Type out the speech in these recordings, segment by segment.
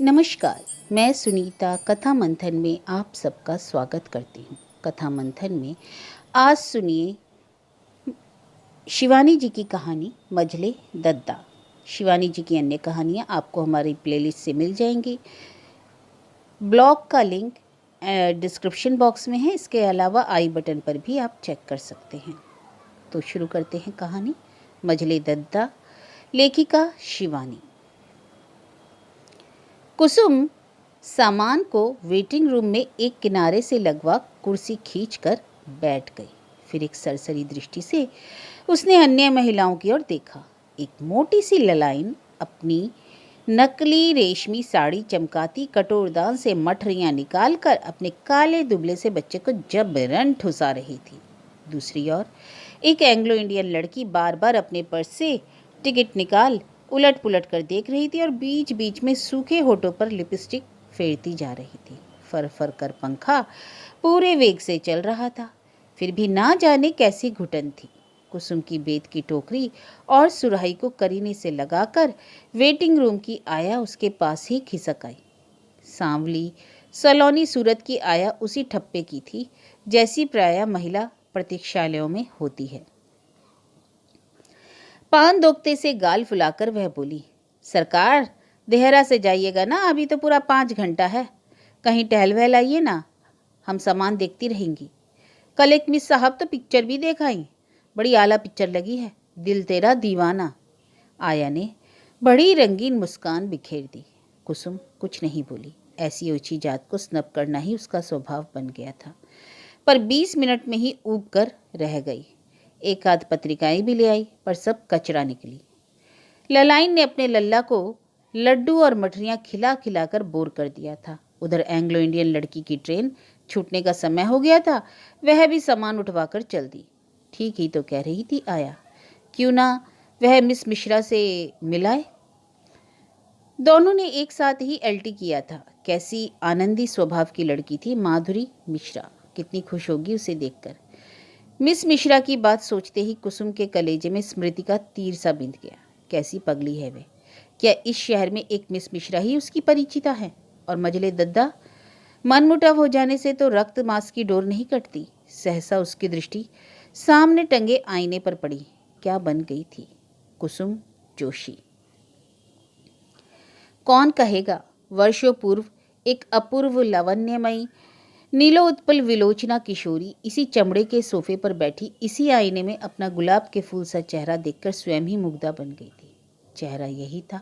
नमस्कार, मैं सुनीता कथा मंथन में आप सबका स्वागत करती हूँ। कथा मंथन में आज सुनिए शिवानी जी की कहानी मझले दद्दा। शिवानी जी की अन्य कहानियाँ आपको हमारी प्लेलिस्ट से मिल जाएंगी। ब्लॉग का लिंक डिस्क्रिप्शन बॉक्स में है। इसके अलावा आई बटन पर भी आप चेक कर सकते हैं। तो शुरू करते हैं कहानी मझले दद्दा। लेखिका शिवानी। कुसुम सामान को वेटिंग रूम में एक किनारे से लगवा कुर्सी खींचकर बैठ गई। फिर एक सरसरी दृष्टि से उसने अन्य महिलाओं की ओर देखा। एक मोटी सी ललाइन अपनी नकली रेशमी साड़ी चमकाती कटोरदान से मठरियां निकालकर अपने काले दुबले से बच्चे को जबरन ठुसा रही थी। दूसरी ओर एक एंग्लो इंडियन लड़की बार बार अपने पर्स से टिकट निकाल उलट पुलट कर देख रही थी और बीच बीच में सूखे होठों पर लिपस्टिक फेरती जा रही थी। फर फर कर पंखा पूरे वेग से चल रहा था, फिर भी ना जाने कैसी घुटन थी। कुसुम की बेत की टोकरी और सुराही को करीने से लगाकर वेटिंग रूम की आया उसके पास ही खिसक आई। सांवली सलोनी सूरत की आया उसी ठप्पे की थी जैसी प्रायः महिला प्रतीक्षालयों में होती है। पान दोगते से गाल फुलाकर वह बोली, सरकार देहरा से जाइएगा ना, अभी तो पूरा 5 घंटा है। कहीं टहल वहल आइए ना, हम सामान देखती रहेंगी। कल एक मिस साहब तो पिक्चर भी देखाई, बड़ी आला पिक्चर लगी है, दिल तेरा दीवाना। आया ने बड़ी रंगीन मुस्कान बिखेर दी। कुसुम कुछ नहीं बोली। ऐसी ऊंची जात को स्नब करना ही उसका स्वभाव बन गया था, पर 20 मिनट में ही ऊब कर रह गई। एक आध पत्रिकाएं भी ले आई, पर सब कचरा निकली। ललाइन ने अपने लल्ला को लड्डू और मठरियां खिला खिलाकर बोर कर दिया था। उधर एंग्लो इंडियन लड़की की ट्रेन छूटने का समय हो गया था, वह भी सामान उठवाकर चल दी। ठीक ही तो कह रही थी आया, क्यों ना वह मिस मिश्रा से मिलाए। दोनों ने एक साथ ही एल्टी किया था। कैसी आनंदी स्वभाव की लड़की थी माधुरी मिश्रा, कितनी खुश होगी उसे देखकर। मिस मिश्रा की बात सोचते ही कुसुम के कलेजे में स्मृति का तीर सा बिंध गया। कैसी पगली है वे, क्या इस शहर में एक मिस मिश्रा ही उसकी परिचिता है? और मजले दद्दा, मनमुटाव हो जाने से तो रक्त मांस की डोर नहीं कटती। सहसा उसकी दृष्टि सामने टंगे आईने पर पड़ी। क्या बन गई थी कुसुम जोशी। कौन कहेगा, वर्षों पूर्व एक अपूर्व लावण्यमयी नीलोत्पल विलोचना किशोरी इसी चमड़े के सोफे पर बैठी इसी आईने में अपना गुलाब के फूल सा चेहरा देखकर स्वयं ही मुग्धा बन गई थी। चेहरा यही था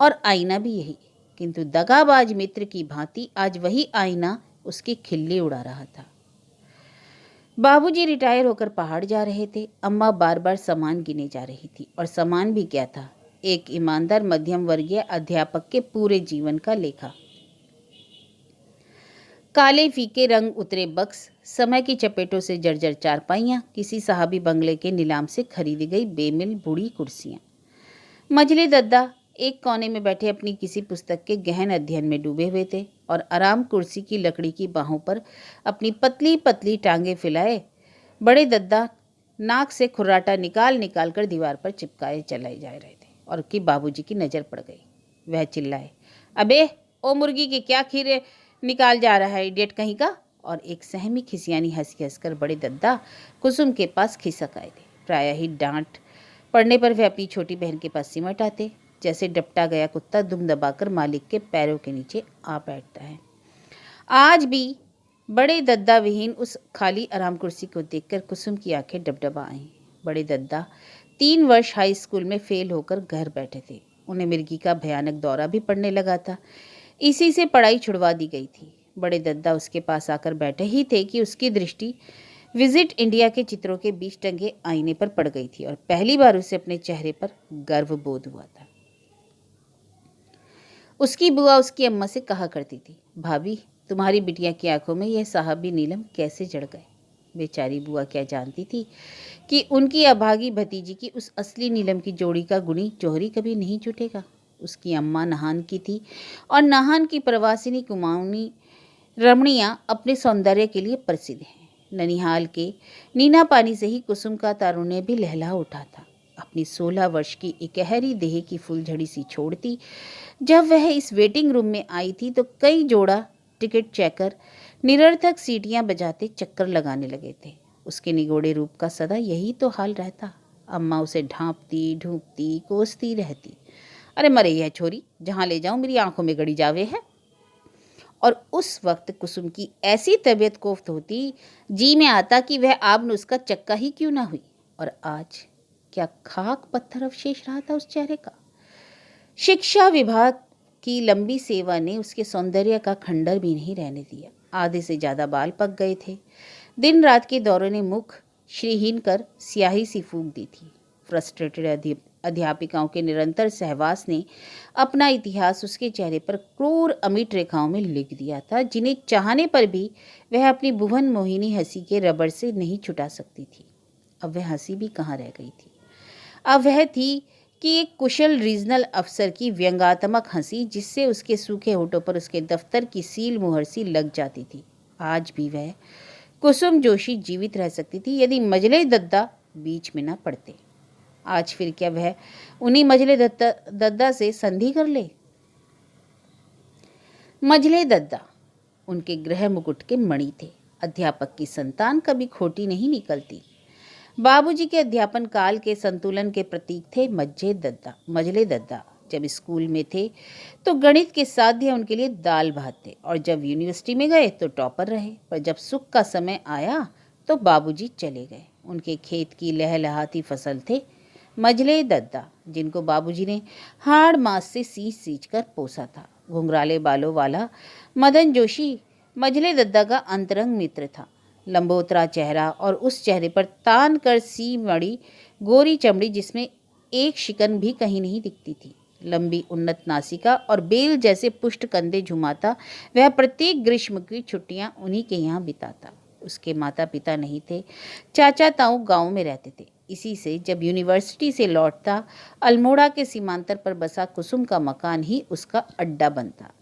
और आईना भी यही, किंतु दगाबाज मित्र की भांति आज वही आईना उसकी खिल्ली उड़ा रहा था। बाबूजी रिटायर होकर पहाड़ जा रहे थे। अम्मा बार बार सामान गिने जा रही थी, और सामान भी क्या था, एक ईमानदार मध्यम वर्गीय अध्यापक के पूरे जीवन का लेखा। काले फीके रंग उतरे बक्स, समय की चपेटों से जर्जर चारपाइयाँ, किसी साहबी बंगले के नीलाम से खरीदी गई बेमिल बूढ़ी कुर्सियाँ। मजले दद्दा एक कोने में बैठे अपनी किसी पुस्तक के गहन अध्ययन में डूबे हुए थे और आराम कुर्सी की लकड़ी की बाहों पर अपनी पतली पतली टांगें फैलाए बड़े दद्दा नाक से खुर्राटा निकाल निकाल कर दीवार पर चिपकाए चलाए जा रहे थे। और कि बाबूजी की नज़र पड़ गई। वह चिल्लाए, अबे ओ मुर्गी के क्या खीरे निकाल जा रहा है, इडियट कहीं का। और एक सहमी खिसियानी हंसी हंसकर बड़े दद्दा कुसुम के पास खिसक आए थे। प्रायः ही डांट पड़ने पर वह अपनी छोटी बहन के पास सिमट आते, जैसे डपटा गया कुत्ता दुम दबाकर मालिक के पैरों के नीचे आ बैठता है। आज भी बड़े दद्दा विहीन उस खाली आराम कुर्सी को देखकर कुसुम की आंखें डबडबा आईं। बड़े दद्दा 3 वर्ष हाई स्कूल में फेल होकर घर बैठे थे। उन्हें मिर्गी का भयानक दौरा भी पड़ने लगा था। इसी से पढ़ाई छुड़वा दी गई थी। बड़े दद्दा उसके पास आकर बैठे ही थे कि उसकी दृष्टि विजिट इंडिया के चित्रों के बीच टंगे आईने पर पड़ गई थी, और पहली बार उसे अपने चेहरे पर गर्व बोध हुआ था। उसकी बुआ उसकी अम्मा से कहा करती थी, भाभी तुम्हारी बिटिया की आंखों में यह साहबी नीलम कैसे जड़ गए। बेचारी बुआ क्या जानती थी कि उनकी अभागी भतीजी की उस असली नीलम की जोड़ी का गुणी जौहरी कभी नहीं जुटेगा। उसकी अम्मा नाहन की थी, और नाहन की प्रवासिनी कुमाऊनी रमणियाँ अपने सौंदर्य के लिए प्रसिद्ध हैं। ननिहाल के नीना पानी से ही कुसुम का तारुण्य भी लहला उठा था। अपनी 16 वर्ष की इकहरी देह की फुलझड़ी सी छोड़ती। जब वह इस वेटिंग रूम में आई थी तो कई जोड़ा टिकट चेकर निरर्थक सीटियां बजाते चक्कर लगाने लगे थे। उसके निगोड़े रूप का सदा यही तो हाल रहता। अम्मा उसे ढांपती ढूंपती कोसती रहती। अरे मरे यह छोरी, जहां ले जाऊं मेरी आंखों में गड़ी जावे है। और उस वक्त कुसुम की ऐसी तबीयत कोफ्त होती, जी में आता कि वह आबनूस का चक्का ही क्यों ना हुई। और आज क्या खाक पत्थर अवशेष रहा था उस चेहरे का। शिक्षा विभाग की लंबी सेवा ने उसके सौंदर्य का खंडर भी नहीं रहने दिया। आधे से ज्यादा बाल पक गए थे। दिन रात के दौरे ने मुख श्रीहीन कर स्याही सी फूंक दी थी। फ्रस्ट्रेटेड अध्यापिकाओं के निरंतर सहवास ने अपना इतिहास उसके चेहरे पर क्रूर अमिट रेखाओं में लिख दिया था, जिन्हें चाहने पर भी वह अपनी भुवन मोहिनी हंसी के रबड़ से नहीं छुटा सकती थी। अब वह हंसी भी कहाँ रह गई थी। अब वह थी कि एक कुशल रीजनल अफसर की व्यंग्यात्मक हंसी, जिससे उसके सूखे होठों पर उसके दफ्तर की सील मुहर सी लग जाती थी। आज भी वह कुसुम जोशी जीवित रह सकती थी यदि मजले दद्दा बीच में न पड़ते। आज फिर क्या वह उन्हीं मजले दद्दा से संधि कर ले। मजले दद्दा उनके गृह मुकुट के मणि थे। अध्यापक की संतान कभी खोटी नहीं निकलती। बाबूजी के अध्यापन काल के संतुलन के प्रतीक थे मजले दद्दा। जब स्कूल में थे तो गणित के साध्य उनके लिए दाल भात थे, और जब यूनिवर्सिटी में गए तो टॉपर रहे। पर जब सुख का समय आया तो बाबूजी चले गए। उनके खेत की लहलहाती फसल थे मजले दद्दा, जिनको बाबूजी ने हाड़ मास से सींच सींच कर पोसा था। घुंघराले बालों वाला मदन जोशी मजले दद्दा का अंतरंग मित्र था। लंबोतरा चेहरा और उस चेहरे पर तान कर सी मड़ी गोरी चमड़ी, जिसमें एक शिकन भी कहीं नहीं दिखती थी। लंबी उन्नत नासिका और बेल जैसे पुष्ट कंधे झुमाता वह प्रत्येक ग्रीष्म की छुट्टियां उन्हीं के यहाँ बिताता। उसके माता पिता नहीं थे। चाचा ताऊ गांव में रहते थे। इसी से जब यूनिवर्सिटी से लौटता अल्मोड़ा के सीमांतर पर बसा कुसुम का मकान ही उसका अड्डा बनता।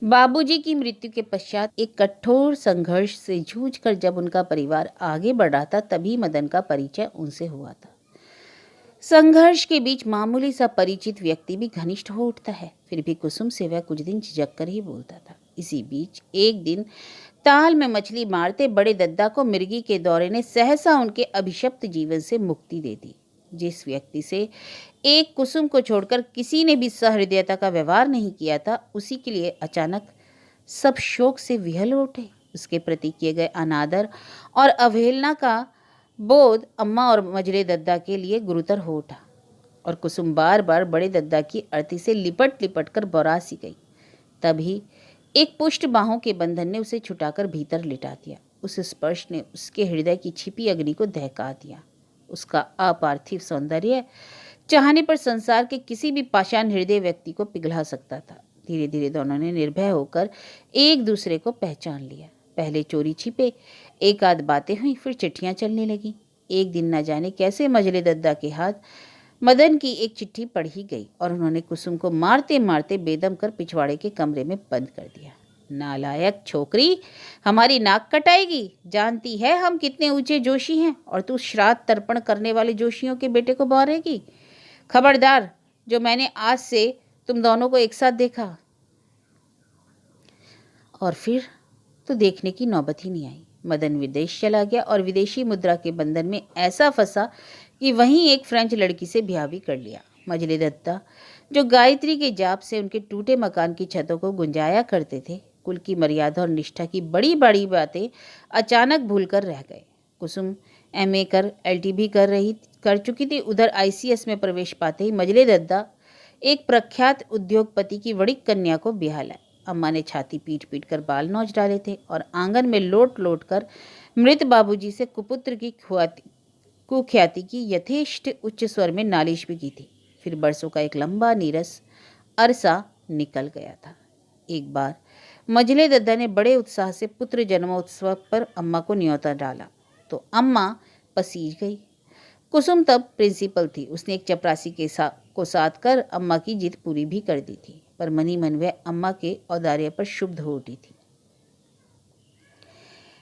बाबूजी की मृत्यु के पश्चात एक कठोर संघर्ष से जूझकर जब उनका परिवार आगे बढ़ रहा था, तभी मदन का परिचय उनसे हुआ था। संघर्ष के बीच मामूली सा परिचित व्यक्ति भी घनिष्ठ हो उठता है। फिर भी कुसुम से वह कुछ दिन झिझक कर ही बोलता था। इसी बीच एक दिन ताल में मछली मारते बड़े दद्दा को मिर्गी के दौरे ने सहसा उनके अभिशप्त जीवन से मुक्ति दे दी। जिस व्यक्ति से एक कुसुम को छोड़कर किसी ने भी सहृदयता का व्यवहार नहीं किया था, उसी के लिए अचानक सब शोक से विहल उठे। उसके प्रति किए गए अनादर और अवहेलना का बोध अम्मा और मजरे दद्दा के लिए गुरुतर हो उठा, और कुसुम बार बार बड़े दद्दा की अर्थी से लिपट लिपट कर बौरा सी गई। तभी एक पुष्ट बाहों के बंधन ने उसे छुटाकर भीतर लिटा दिया। उस स्पर्श ने उसके हृदय की छिपी अग्नि को दहका दिया। उसका अपार्थिव सौंदर्य चाहने पर संसार के किसी भी पाषाण हृदय व्यक्ति को पिघला सकता था। धीरे धीरे दोनों ने निर्भय होकर एक दूसरे को पहचान लिया। पहले चोरी छिपे एक आध बातें हुई, फिर चिट्ठियां चलने लगी। एक दिन न जाने कैसे मजले दद्दा के हाथ मदन की एक चिट्ठी पढ़ी गई, और उन्होंने कुसुम को मारते मारते बेदम कर पिछवाड़े के कमरे में बंद कर दिया। नालायक छोकरी, हमारी नाक कटाएगी। जानती है हम कितने ऊंचे जोशी हैं, और तू श्राद्ध तर्पण करने वाले जोशियों के बेटे को बौरेगी। खबरदार, जो मैंने आज से तुम दोनों को एक साथ देखा। और फिर तो देखने की नौबत ही नहीं आई। मदन विदेश चला गया और विदेशी मुद्रा के बंधन में ऐसा फंसा कि वहीं एक फ्रेंच लड़की से ब्याह भी कर लिया। मजले दत्ता, जो गायत्री के जाप से उनके टूटे मकान की छतों को गुंजाया करते थे, कुल की मर्यादा और निष्ठा की बड़ी बड़ी बातें अचानक भूलकर रह गए। कुसुम एमए कर एलटीबी कर चुकी थी। उधर आईसीएस में प्रवेश पाते ही मजले दद्दा एक प्रख्यात उद्योगपति की बड़ी कन्या को ब्याह लाए। अम्मा ने छाती पीट पीट कर बाल नोच डाले थे, और आंगन में लोट लोट कर मृत बाबूजी से कुपुत्र की कुख्याति की यथेष्ट उच्च स्वर में नालिश भी की थी। फिर बरसों का एक लंबा नीरस अरसा निकल गया था। एक बार मजले दद्दा ने बड़े उत्साह से पुत्र जन्मोत्सव पर अम्मा को न्योता डाला, तो अम्मा पसीज गई। कुसुम तब प्रिंसिपल थी। उसने एक चपरासी को साथ कर अम्मा की जिद पूरी भी कर दी थी, पर मनी मन वह अम्मा के औदार्य पर क्षुब्ध हो उठी थी।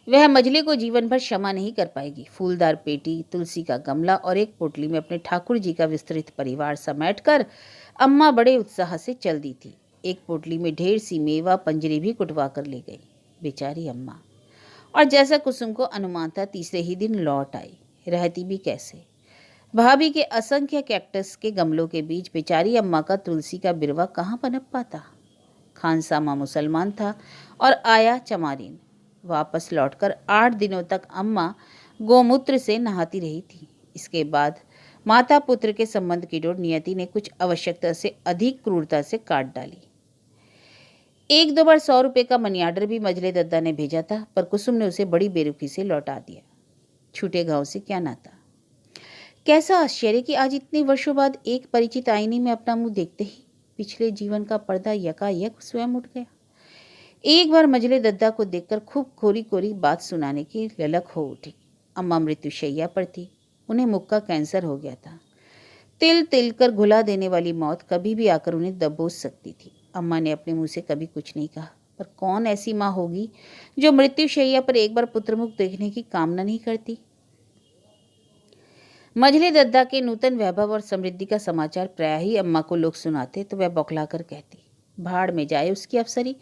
वह मजले को जीवन भर क्षमा नहीं कर पाएगी। फूलदार पेटी, तुलसी का गमला और एक पोटली में अपने ठाकुर जी का विस्तृत परिवार समेटकर अम्मा बड़े उत्साह से चल दी थी। एक पोटली में ढेर सी मेवा पंजरी भी कुटवा कर ले गई। बेचारी अम्मा। और जैसा कुसुम को अनुमान था, तीसरे ही दिन लौट आई। रहती भी कैसे? भाभी के असंख्य कैक्टस के गमलों के बीच बेचारी अम्मा का तुलसी का बिरवा कहाँ पनप पाता। खानसामा मुसलमान था और आया चमारिन। वापस लौटकर 8 दिनों तक अम्मा गोमूत्र से नहाती रही थी। इसके बाद माता पुत्र के संबंध की डोर नियति ने कुछ आवश्यकता से अधिक क्रूरता से काट डाली। 1-2 बार 100 रुपये का मनी आर्डर भी मजले दद्दा ने भेजा था, पर कुसुम ने उसे बड़ी बेरुखी से लौटा दिया। छूटे गांव से क्या नाता। कैसा आश्चर्य कि आज इतने वर्षों बाद एक परिचित आईने में अपना मुंह देखते ही पिछले जीवन का पर्दा यकायक स्वयं उठ गया। एक बार मजले दद्दा को देखकर खूब कोरी कोरी बात सुनाने की ललक हो उठी। अम्मा मृत्युशैया पर थी। उन्हें मुख का कैंसर हो गया था। तिल तिल कर घुला देने वाली मौत कभी भी आकर उन्हें दबोच सकती थी। अम्मा ने अपने मुंह से कभी कुछ नहीं कहा, पर कौन ऐसी माँ होगी जो मृत्युशैया पर एक बार पुत्रमुख देखने की कामना नहीं करती। मजले दद्दा के नूतन वैभव और समृद्धि का समाचार प्रायः ही अम्मा को लोग सुनाते तो वह बौखला कर कहती, भाड़ में जाए उसकी अफसरी,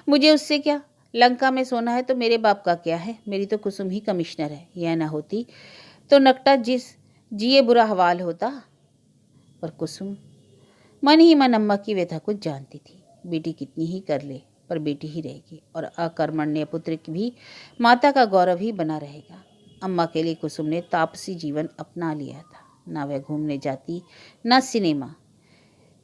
मुझे उससे क्या। लंका में सोना है तो मेरे बाप का क्या है। मेरी तो कुसुम ही कमिश्नर है। यह न होती तो नकटा जिए बुरा हवाल होता। पर कुसुम मन ही मन अम्मा की व्यथा को जानती थी। बेटी कितनी ही कर ले, पर बेटी ही रहेगी और अकर्मण्य पुत्र की भी माता का गौरव ही बना रहेगा। अम्मा के लिए कुसुम ने तापसी जीवन अपना लिया था। ना वह घूमने जाती, ना सिनेमा।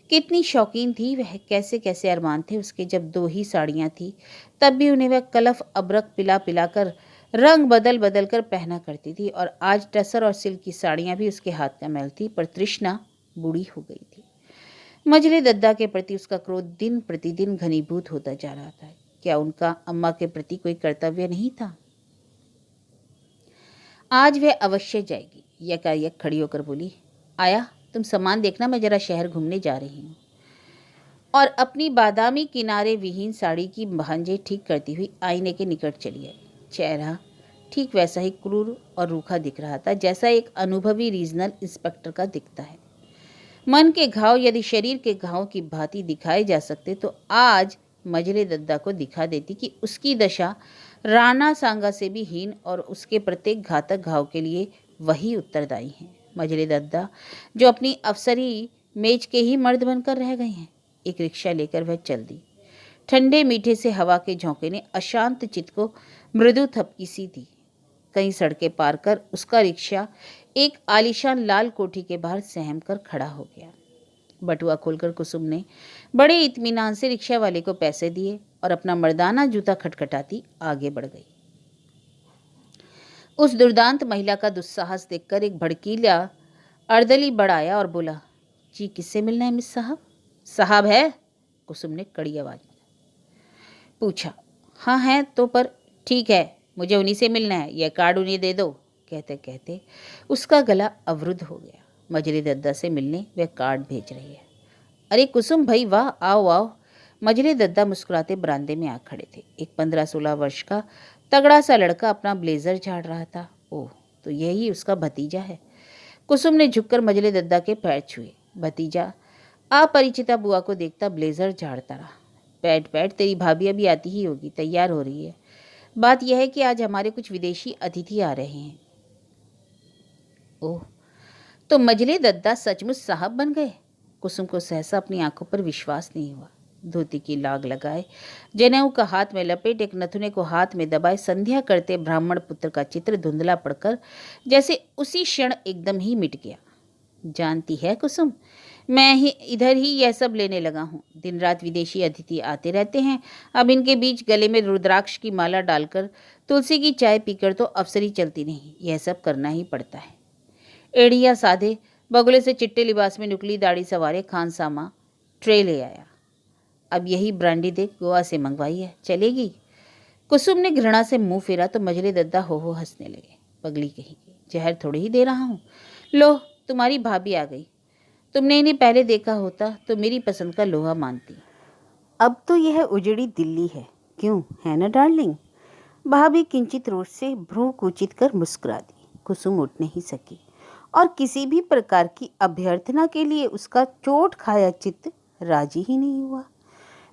कितनी शौकीन थी वह, कैसे कैसे अरमान थे उसके। जब 2 ही साड़ियाँ थी तब भी उन्हें वह कलफ अबरक पिला पिला कर रंग बदल बदल कर पहना करती थी। और आज टसर और सिल्क की साड़ियाँ भी उसके हाथ का मैल थी, पर तृष्णा बूढ़ी हो गई थी। मजले दद्दा के प्रति उसका क्रोध दिन प्रतिदिन घनीभूत होता जा रहा था। क्या उनका अम्मा के प्रति कोई कर्तव्य नहीं था? आज वह अवश्य जाएगी। यकायक खड़ी होकर बोली, आया तुम सामान देखना, मैं जरा शहर घूमने जा रही हूँ। और अपनी बादामी किनारे विहीन साड़ी की भांजे ठीक करती हुई आईने के निकट चली आई। चेहरा ठीक वैसा ही क्रूर और रूखा दिख रहा था जैसा एक अनुभवी रीजनल इंस्पेक्टर का दिखता है। मन के घाव यदि शरीर के घाव की भांति दिखाए जा सकते तो आज मजले दद्दा को दिखा देती कि उसकी दशा राणा सांगा से भी हीन और उसके प्रत्येक घातक घाव के लिए वही उत्तरदायी हैं। मजले दद्दा जो अपनी अफसरी मेज के ही मर्द बनकर रह गए हैं। एक रिक्शा लेकर वह चल दी। ठंडे मीठे से हवा के झोंके ने अशांत चित्त को मृदु थपकी सी दी। कई सड़कें पार कर उसका रिक्शा एक आलीशान लाल कोठी के बाहर सहम कर खड़ा हो गया। बटुआ खोलकर कुसुम ने बड़े इत्मीनान से रिक्शा वाले को पैसे दिए और अपना मर्दाना जूता खटखटाती आगे बढ़ गई। उस दुर्दांत महिला का दुस्साहस देखकर एक भड़कीला अर्दली बढ़ाया और बोला, जी किससे मिलना है मिस साहब? साहब है? कुसुम ने कड़ी आवाज में पूछा। हाँ है तो, पर ठीक है, मुझे उन्हीं से मिलना है। यह कार्ड उन्हें दे दो। कहते कहते उसका गला अवरुद्ध हो गया। मजले दद्दा से मिलने वह कार्ड भेज रही है। अरे कुसुम भाई वाह, आओ आओ। मजले दद्दा मुस्कुराते बरामदे में आ खड़े थे। एक 15-16 वर्ष का तगड़ा सा लड़का अपना ब्लेजर झाड़ रहा था। ओह, तो यही उसका भतीजा है। कुसुम ने झुककर मजले दद्दा के पैर छुए। भतीजा अपरिचिता बुआ को देखता ब्लेजर झाड़ता रहा। बैठ बैठ, तेरी भाभी अभी आती ही होगी, तैयार हो रही है। बात यह है कि आज हमारे कुछ विदेशी अतिथि आ रहे हैं। ओह, तो मजले दद्दा सचमुच साहब बन गए। कुसुम को सहसा अपनी आंखों पर विश्वास नहीं हुआ। धोती की लाग लगाए, जनेऊ का हाथ में लपेट, एक नथुने को हाथ में दबाए संध्या करते ब्राह्मण पुत्र का चित्र धुंधला पड़कर जैसे उसी क्षण एकदम ही मिट गया। जानती है कुसुम, मैं ही इधर ही यह सब लेने लगा हूँ। दिन रात विदेशी अतिथि आते रहते हैं। अब इनके बीच गले में रुद्राक्ष की माला डालकर तुलसी की चाय पीकर तो अफसरी चलती नहीं। यह सब करना ही पड़ता है। एड़िया साधे बगुले से चिट्टे लिबास में नुकली दाढ़ी सवारे खानसामा ट्रे ले आया। अब यही ब्रांडी देख गोवा से मंगवाई है, चलेगी? कुसुम ने घृणा से मुंह फेरा तो मजले दद्दा हो हंसने लगे। पगली कहेगी, जहर थोड़ी ही दे रहा हूँ। लो, तुम्हारी भाभी आ गई। तुमने इन्हें पहले देखा होता तो मेरी पसंद का लोहा मानती। अब तो यह उजड़ी दिल्ली है, क्यों है ना डार्लिंग? भाभी किंचित रोष से भ्रू कुचित कर मुस्कुरा दी। कुसुम उठ नहीं सकी और किसी भी प्रकार की अभ्यर्थना के लिए उसका चोट खाया चित्त राजी ही नहीं हुआ।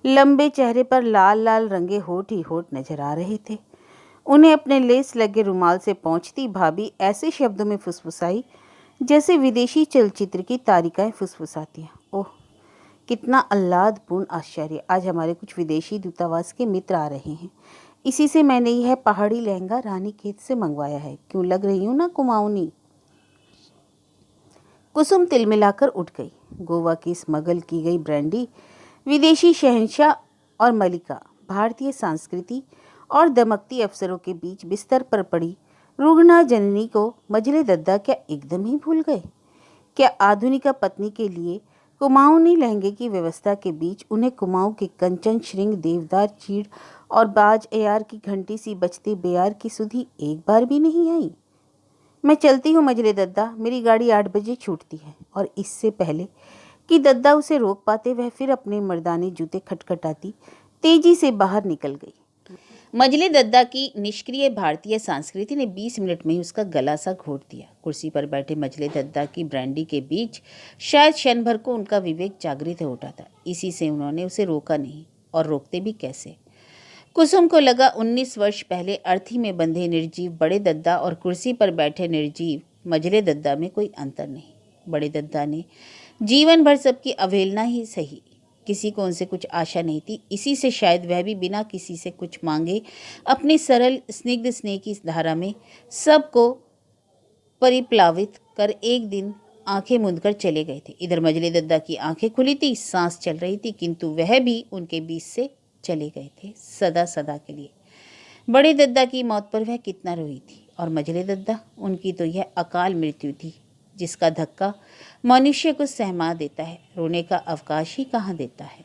लंबे चेहरे पर लाल लाल रंगे होठ ही होठ नजर आ रहे थे। उन्हें अपने लेस लगे रुमाल से पोंछती भाभी ऐसे शब्दों में फुसफुसाई जैसे विदेशी चलचित्र की तारिकाएं फुसफुसाती हैं। ओह, कितना आह्लादपूर्ण आश्चर्य! आज हमारे कुछ विदेशी दूतावास के मित्र आ रहे हैं। इसी से मैंने यह पहाड़ी लहंगा रानीखेत से मंगवाया है। क्यों लग रही हूँ ना कुमाऊनी? कुसुम तिलमिलाकर उठ गई। गोवा की स्मगल की गई ब्रांडी, विदेशी शहंशाह और मलिका, भारतीय संस्कृति और दमकती अफसरों के बीच बिस्तर पर पड़ी रुग्णा जननी को मजले दद्दा क्या एकदम ही भूल गए? क्या आधुनिका पत्नी के लिए कुमाऊनी लहंगे की व्यवस्था के बीच उन्हें कुमाऊं के कंचन श्रृंग देवदार चीड़ और बाज एयार की घंटी सी बजते बेयार की सुधी एक बार भी नहीं आई? मैं चलती हूँ मजले दद्दा, मेरी गाड़ी 8 बजे छूटती है। और इससे पहले कि दद्दा उसे रोक पाते वह फिर अपने मर्दाने जूते खटखटाती तेजी से बाहर निकल गई। मजले दद्दा की निष्क्रिय भारतीय संस्कृति ने 20 मिनट में ही उसका गला सा घोट दिया। कुर्सी पर बैठे मजले दद्दा की ब्रांडी के बीच शायद क्षण भर को उनका विवेक जागृत हो उठा था। इसी से उन्होंने उसे रोका नहीं, और रोकते भी कैसे? कुसुम को लगा 19 वर्ष पहले अर्थी में बंधे निर्जीव बड़े दद्दा और कुर्सी पर बैठे निर्जीव मजले दद्दा में कोई अंतर नहीं। बड़े दद्दा ने जीवन भर सबकी अवहेलना ही सही, किसी को उनसे कुछ आशा नहीं थी। इसी से शायद वह भी बिना किसी से कुछ मांगे अपनी सरल स्निग्ध स्नेह की धारा में सबको परिप्लावित कर एक दिन आंखें मूंदकर चले गए थे। इधर मजले दद्दा की आंखें खुली थी, सांस चल रही थी, किंतु वह भी उनके बीच से चले गए थे सदा सदा के लिए। बड़े दद्दा की मौत पर वह कितना रोई थी, और मजले दद्दा, उनकी तो यह अकाल मृत्यु थी जिसका धक्का मनुष्य को सहमा देता है, रोने का अवकाश ही कहाँ देता है।